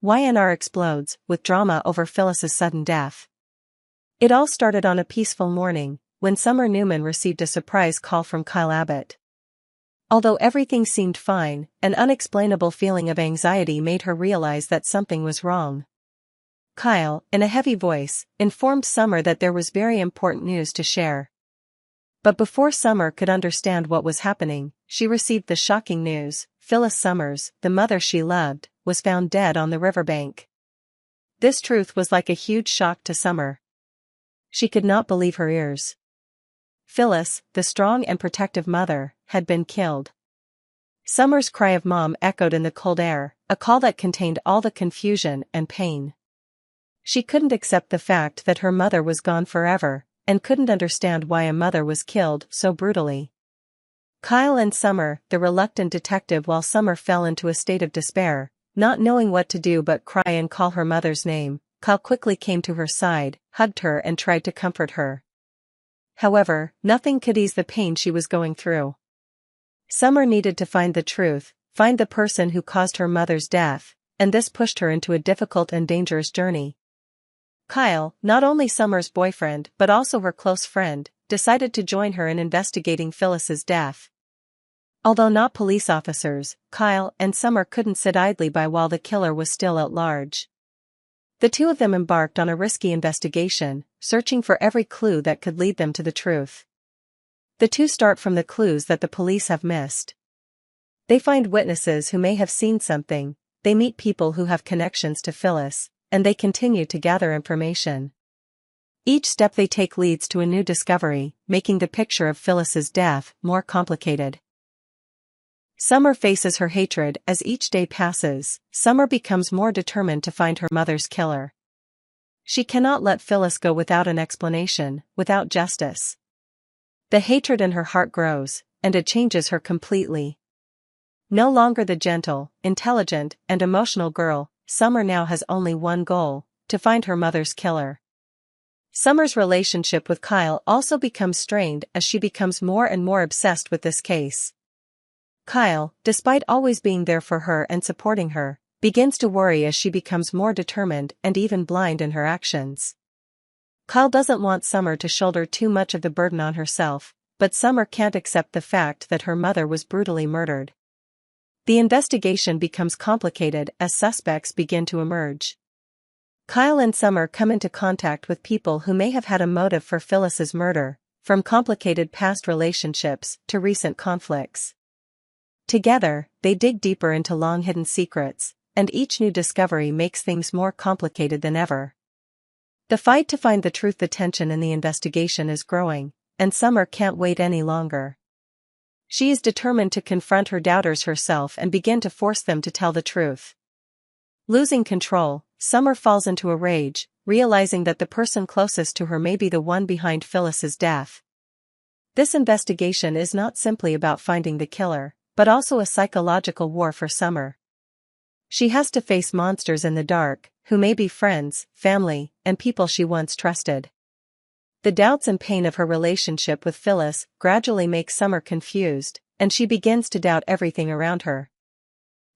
YNR explodes, with drama over Phyllis's sudden death. It all started on a peaceful morning, when Summer Newman received a surprise call from Kyle Abbott. Although everything seemed fine, an unexplainable feeling of anxiety made her realize that something was wrong. Kyle, in a heavy voice, informed Summer that there was very important news to share. But before Summer could understand what was happening, she received the shocking news: Phyllis Summers, the mother she loved, was found dead on the riverbank. This truth was like a huge shock to Summer. She could not believe her ears. Phyllis, the strong and protective mother, had been killed. Summer's cry of mom echoed in the cold air, a call that contained all the confusion and pain. She couldn't accept the fact that her mother was gone forever, and couldn't understand why a mother was killed so brutally. Kyle and Summer, the reluctant detective, while Summer fell into a state of despair, not knowing what to do but cry and call her mother's name, Kyle quickly came to her side, hugged her and tried to comfort her. However, nothing could ease the pain she was going through. Summer needed to find the truth, find the person who caused her mother's death, and this pushed her into a difficult and dangerous journey. Kyle, not only Summer's boyfriend but also her close friend, decided to join her in investigating Phyllis's death. Although not police officers, Kyle and Summer couldn't sit idly by while the killer was still at large. The two of them embarked on a risky investigation, searching for every clue that could lead them to the truth. The two start from the clues that the police have missed. They find witnesses who may have seen something, they meet people who have connections to Phyllis, and they continue to gather information. Each step they take leads to a new discovery, making the picture of Phyllis's death more complicated. Summer faces her hatred as each day passes. Summer becomes more determined to find her mother's killer. She cannot let Phyllis go without an explanation, without justice. The hatred in her heart grows, and it changes her completely. No longer the gentle, intelligent, and emotional girl, Summer now has only one goal: to find her mother's killer. Summer's relationship with Kyle also becomes strained as she becomes more and more obsessed with this case. Kyle, despite always being there for her and supporting her, begins to worry as she becomes more determined and even blind in her actions. Kyle doesn't want Summer to shoulder too much of the burden on herself, but Summer can't accept the fact that her mother was brutally murdered. The investigation becomes complicated as suspects begin to emerge. Kyle and Summer come into contact with people who may have had a motive for Phyllis's murder, from complicated past relationships to recent conflicts. Together, they dig deeper into long-hidden secrets, and each new discovery makes things more complicated than ever. The fight to find the truth, the tension in the investigation is growing, and Summer can't wait any longer. She is determined to confront her doubters herself and begin to force them to tell the truth. Losing control, Summer falls into a rage, realizing that the person closest to her may be the one behind Phyllis's death. This investigation is not simply about finding the killer, but also a psychological war for Summer. She has to face monsters in the dark, who may be friends, family, and people she once trusted. The doubts and pain of her relationship with Phyllis gradually make Summer confused, and she begins to doubt everything around her.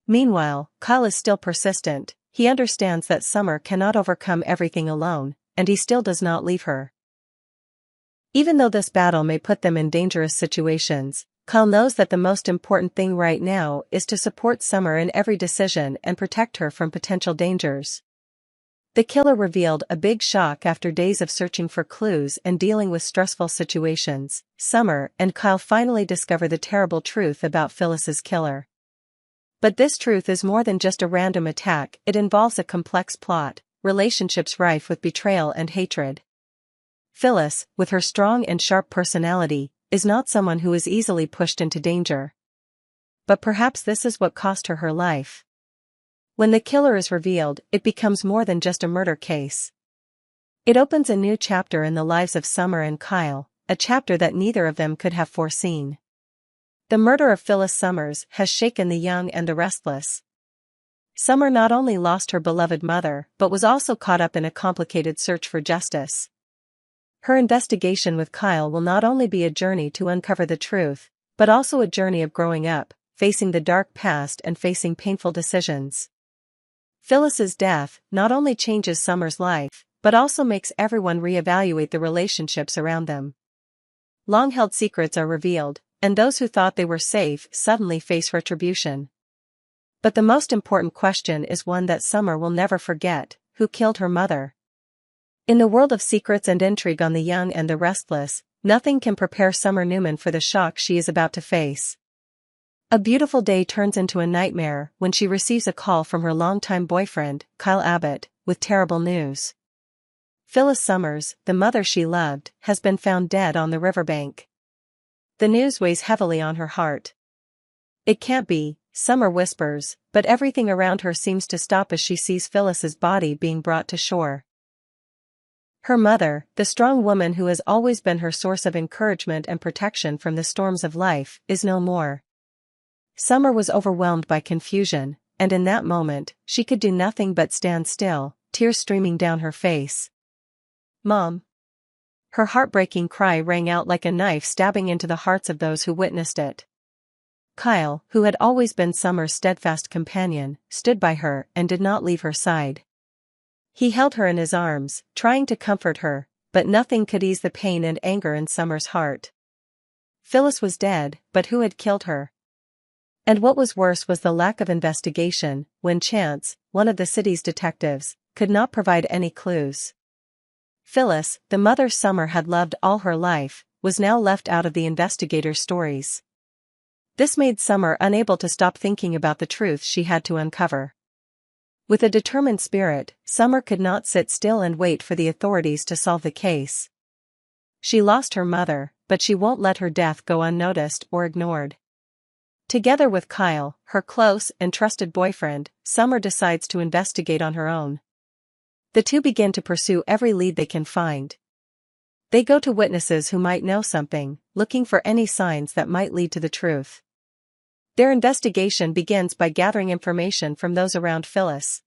Meanwhile, Kyle is still persistent. He understands that Summer cannot overcome everything alone, and he still does not leave her. Even though this battle may put them in dangerous situations, Kyle knows that the most important thing right now is to support Summer in every decision and protect her from potential dangers. The killer revealed a big shock after days of searching for clues and dealing with stressful situations. Summer and Kyle finally discover the terrible truth about Phyllis's killer. But this truth is more than just a random attack. It involves a complex plot, relationships rife with betrayal and hatred. Phyllis, with her strong and sharp personality, is not someone who is easily pushed into danger. But perhaps this is what cost her her life. When the killer is revealed, it becomes more than just a murder case. It opens a new chapter in the lives of Summer and Kyle, a chapter that neither of them could have foreseen. The murder of Phyllis Summers has shaken the young and the restless. Summer not only lost her beloved mother but was also caught up in a complicated search for justice. Her investigation with Kyle will not only be a journey to uncover the truth, but also a journey of growing up, facing the dark past and facing painful decisions. Phyllis's death not only changes Summer's life, but also makes everyone reevaluate the relationships around them. Long-held secrets are revealed, and those who thought they were safe suddenly face retribution. But the most important question is one that Summer will never forget: who killed her mother? In the world of secrets and intrigue on The Young and the Restless, nothing can prepare Summer Newman for the shock she is about to face. A beautiful day turns into a nightmare when she receives a call from her longtime boyfriend, Kyle Abbott, with terrible news. Phyllis Summers, the mother she loved, has been found dead on the riverbank. The news weighs heavily on her heart. It can't be, Summer whispers, but everything around her seems to stop as she sees Phyllis's body being brought to shore. Her mother, the strong woman who has always been her source of encouragement and protection from the storms of life, is no more. Summer was overwhelmed by confusion, and in that moment, she could do nothing but stand still, tears streaming down her face. "Mom!" Her heartbreaking cry rang out like a knife stabbing into the hearts of those who witnessed it. Kyle, who had always been Summer's steadfast companion, stood by her and did not leave her side. He held her in his arms, trying to comfort her, but nothing could ease the pain and anger in Summer's heart. Phyllis was dead, but who had killed her? And what was worse was the lack of investigation, when Chance, one of the city's detectives, could not provide any clues. Phyllis, the mother Summer had loved all her life, was now left out of the investigators' stories. This made Summer unable to stop thinking about the truth she had to uncover. With a determined spirit, Summer could not sit still and wait for the authorities to solve the case. She lost her mother, but she won't let her death go unnoticed or ignored. Together with Kyle, her close and trusted boyfriend, Summer decides to investigate on her own. The two begin to pursue every lead they can find. They go to witnesses who might know something, looking for any signs that might lead to the truth. Their investigation begins by gathering information from those around Phyllis.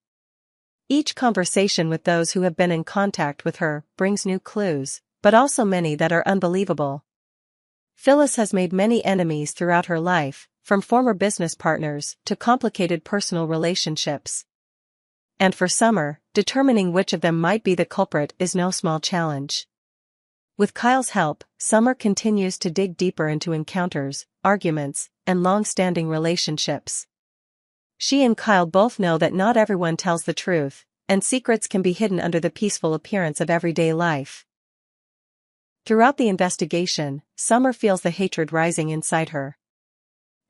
Each conversation with those who have been in contact with her brings new clues, but also many that are unbelievable. Phyllis has made many enemies throughout her life, from former business partners to complicated personal relationships. And for Summer, determining which of them might be the culprit is no small challenge. With Kyle's help, Summer continues to dig deeper into encounters, arguments, and long-standing relationships. She and Kyle both know that not everyone tells the truth, and secrets can be hidden under the peaceful appearance of everyday life. Throughout the investigation, Summer feels the hatred rising inside her.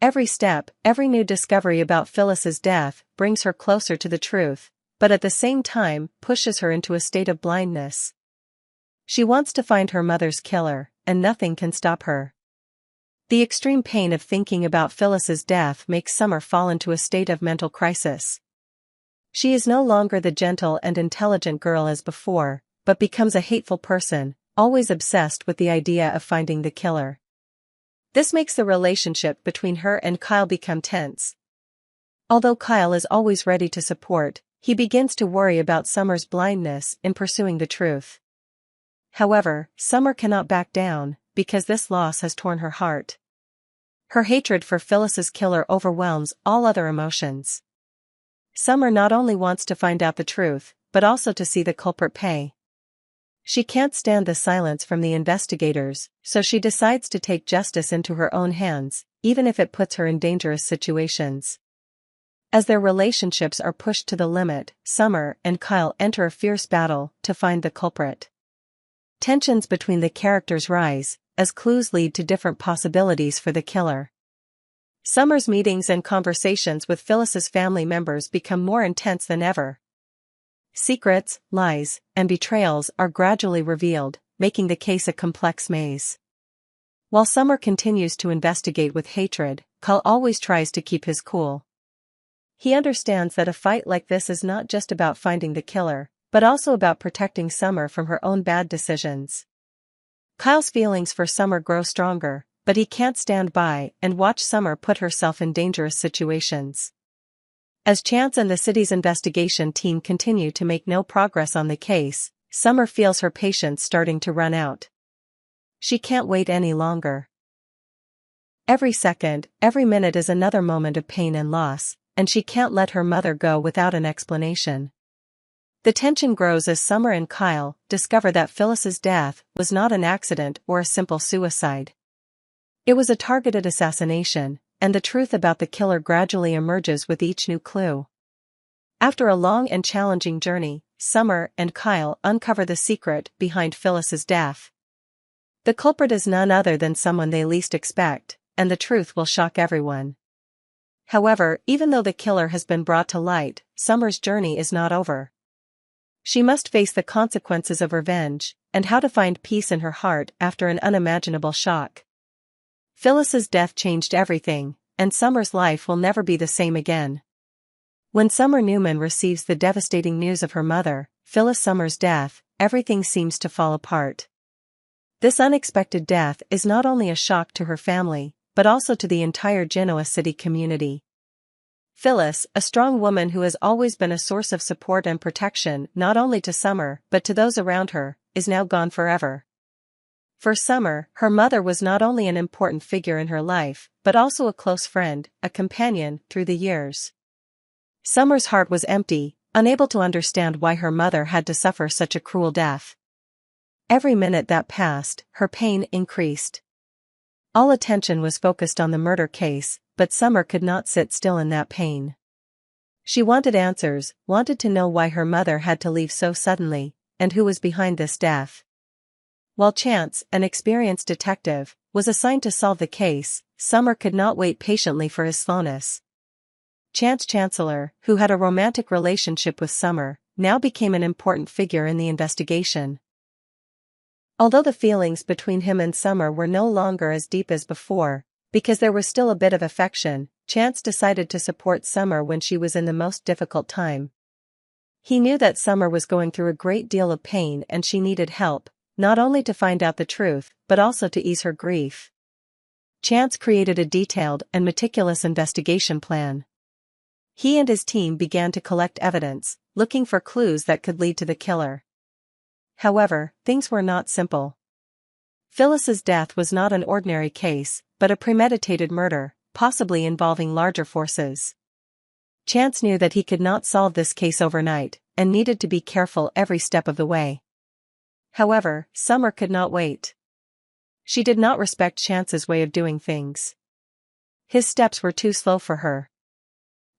Every step, every new discovery about Phyllis's death brings her closer to the truth, but at the same time pushes her into a state of blindness. She wants to find her mother's killer, and nothing can stop her. The extreme pain of thinking about Phyllis's death makes Summer fall into a state of mental crisis. She is no longer the gentle and intelligent girl as before, but becomes a hateful person, always obsessed with the idea of finding the killer. This makes the relationship between her and Kyle become tense. Although Kyle is always ready to support, he begins to worry about Summer's blindness in pursuing the truth. However, Summer cannot back down, because this loss has torn her heart. Her hatred for Phyllis's killer overwhelms all other emotions. Summer not only wants to find out the truth, but also to see the culprit pay. She can't stand the silence from the investigators, so she decides to take justice into her own hands, even if it puts her in dangerous situations. As their relationships are pushed to the limit, Summer and Kyle enter a fierce battle to find the culprit. Tensions between the characters rise, as clues lead to different possibilities for the killer. Summer's meetings and conversations with Phyllis's family members become more intense than ever. Secrets, lies, and betrayals are gradually revealed, making the case a complex maze. While Summer continues to investigate with hatred, Kyle always tries to keep his cool. He understands that a fight like this is not just about finding the killer, but also about protecting Summer from her own bad decisions. Kyle's feelings for Summer grow stronger, but he can't stand by and watch Summer put herself in dangerous situations. As Chance and the city's investigation team continue to make no progress on the case, Summer feels her patience starting to run out. She can't wait any longer. Every second, every minute is another moment of pain and loss, and she can't let her mother go without an explanation. The tension grows as Summer and Kyle discover that Phyllis's death was not an accident or a simple suicide. It was a targeted assassination, and the truth about the killer gradually emerges with each new clue. After a long and challenging journey, Summer and Kyle uncover the secret behind Phyllis's death. The culprit is none other than someone they least expect, and the truth will shock everyone. However, even though the killer has been brought to light, Summer's journey is not over. She must face the consequences of revenge, and how to find peace in her heart after an unimaginable shock. Phyllis's death changed everything, and Summer's life will never be the same again. When Summer Newman receives the devastating news of her mother, Phyllis Summer's death, everything seems to fall apart. This unexpected death is not only a shock to her family, but also to the entire Genoa City community. Phyllis, a strong woman who has always been a source of support and protection not only to Summer but to those around her, is now gone forever. For Summer, her mother was not only an important figure in her life, but also a close friend, a companion through the years. Summer's heart was empty, unable to understand why her mother had to suffer such a cruel death. Every minute that passed, her pain increased. All attention was focused on the murder case, but Summer could not sit still in that pain. She wanted answers, wanted to know why her mother had to leave so suddenly, and who was behind this death. While Chance, an experienced detective, was assigned to solve the case, Summer could not wait patiently for his slowness. Chance Chancellor, who had a romantic relationship with Summer, now became an important figure in the investigation. Although the feelings between him and Summer were no longer as deep as before, because there was still a bit of affection, Chance decided to support Summer when she was in the most difficult time. He knew that Summer was going through a great deal of pain and she needed help, not only to find out the truth, but also to ease her grief. Chance created a detailed and meticulous investigation plan. He and his team began to collect evidence, looking for clues that could lead to the killer. However, things were not simple. Phyllis's death was not an ordinary case, but a premeditated murder, possibly involving larger forces. Chance knew that he could not solve this case overnight, and needed to be careful every step of the way. However, Summer could not wait. She did not respect Chance's way of doing things. His steps were too slow for her.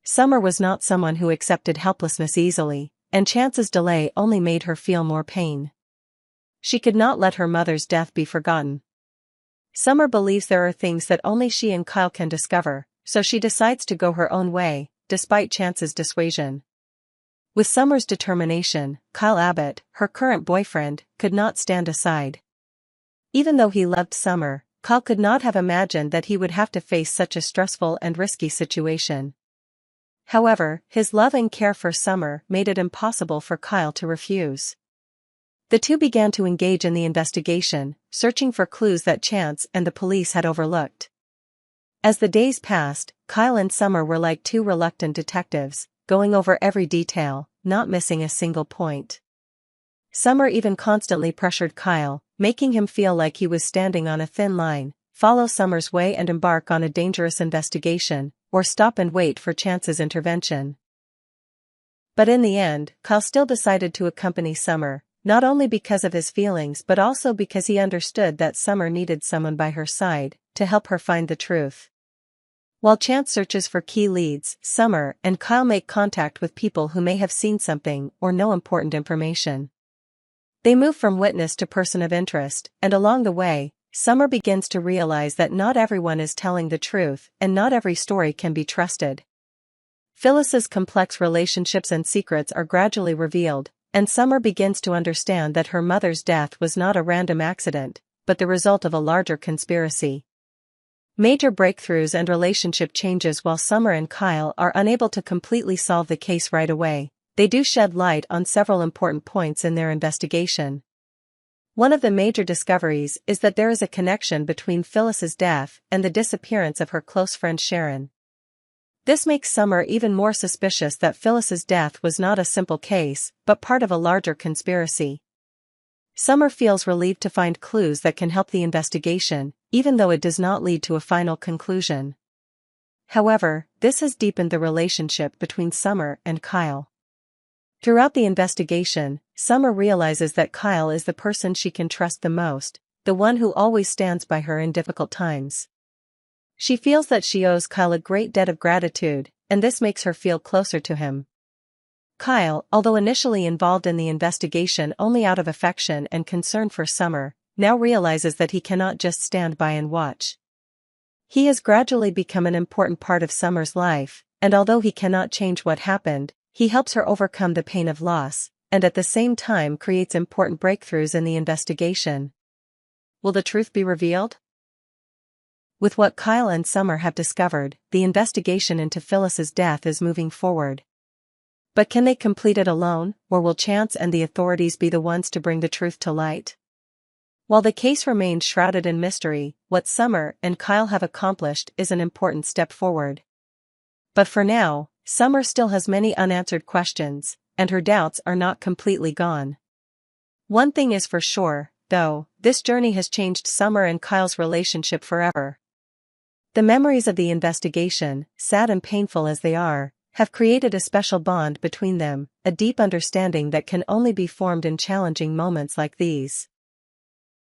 Summer was not someone who accepted helplessness easily, and Chance's delay only made her feel more pain. She could not let her mother's death be forgotten. Summer believes there are things that only she and Kyle can discover, so she decides to go her own way, despite Chance's dissuasion. With Summer's determination, Kyle Abbott, her current boyfriend, could not stand aside. Even though he loved Summer, Kyle could not have imagined that he would have to face such a stressful and risky situation. However, his love and care for Summer made it impossible for Kyle to refuse. The two began to engage in the investigation, searching for clues that Chance and the police had overlooked. As the days passed, Kyle and Summer were like two reluctant detectives, going over every detail, not missing a single point. Summer even constantly pressured Kyle, making him feel like he was standing on a thin line: follow Summer's way and embark on a dangerous investigation, or stop and wait for Chance's intervention. But in the end, Kyle still decided to accompany Summer, not only because of his feelings but also because he understood that Summer needed someone by her side, to help her find the truth. While Chance searches for key leads, Summer and Kyle make contact with people who may have seen something or know important information. They move from witness to person of interest, and along the way, Summer begins to realize that not everyone is telling the truth and not every story can be trusted. Phyllis's complex relationships and secrets are gradually revealed, and Summer begins to understand that her mother's death was not a random accident, but the result of a larger conspiracy. Major breakthroughs and relationship changes. While Summer and Kyle are unable to completely solve the case right away, they do shed light on several important points in their investigation. One of the major discoveries is that there is a connection between Phyllis's death and the disappearance of her close friend Sharon. This makes Summer even more suspicious that Phyllis's death was not a simple case, but part of a larger conspiracy. Summer feels relieved to find clues that can help the investigation, even though it does not lead to a final conclusion. However, this has deepened the relationship between Summer and Kyle. Throughout the investigation, Summer realizes that Kyle is the person she can trust the most, the one who always stands by her in difficult times. She feels that she owes Kyle a great debt of gratitude, and this makes her feel closer to him. Kyle, although initially involved in the investigation only out of affection and concern for Summer, now realizes that he cannot just stand by and watch. He has gradually become an important part of Summer's life, and although he cannot change what happened, he helps her overcome the pain of loss, and at the same time creates important breakthroughs in the investigation. Will the truth be revealed? With what Kyle and Summer have discovered, the investigation into Phyllis's death is moving forward. But can they complete it alone, or will chance and the authorities be the ones to bring the truth to light? While the case remains shrouded in mystery, what Summer and Kyle have accomplished is an important step forward. But for now, Summer still has many unanswered questions, and her doubts are not completely gone. One thing is for sure, though, this journey has changed Summer and Kyle's relationship forever. The memories of the investigation, sad and painful as they are, have created a special bond between them, a deep understanding that can only be formed in challenging moments like these.